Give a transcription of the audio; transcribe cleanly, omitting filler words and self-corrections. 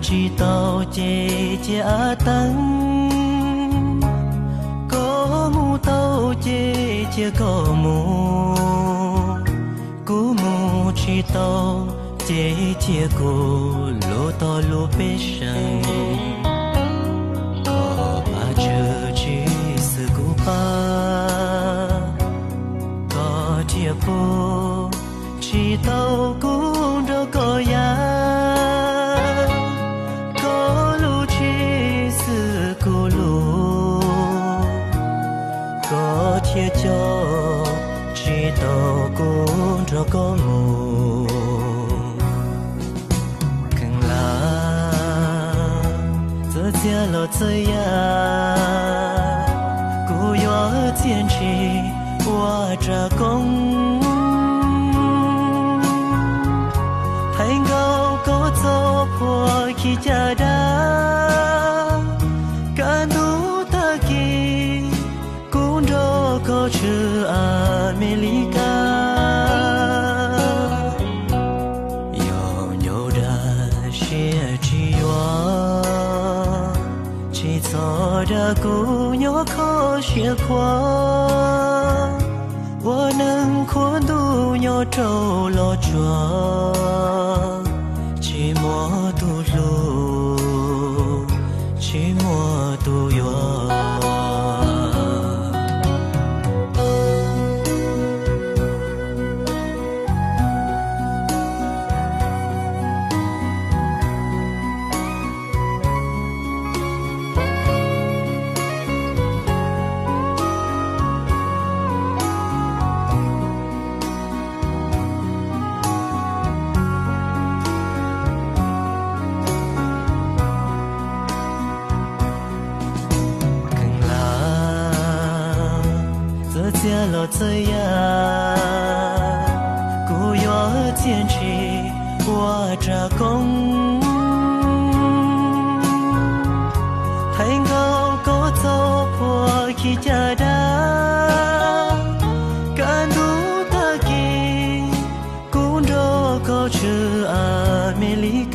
知道姐姐阿等，có mu tao姐姐có mu，姑母知道姐姐个路到路悲伤，có把这只是古巴，có姐不知道公着个呀。铁脚知道公着个母，更啦，这家了这样，古要坚持我着公，太高高走破起家的，感动他给。go to America， 有牛的血之源，起错的姑娘可血光，我能困度鸟走了转，寂寞独路，寂寞独远。这了这样，古要坚持我着公，太高高走破起家的，感动他给公着高去美丽。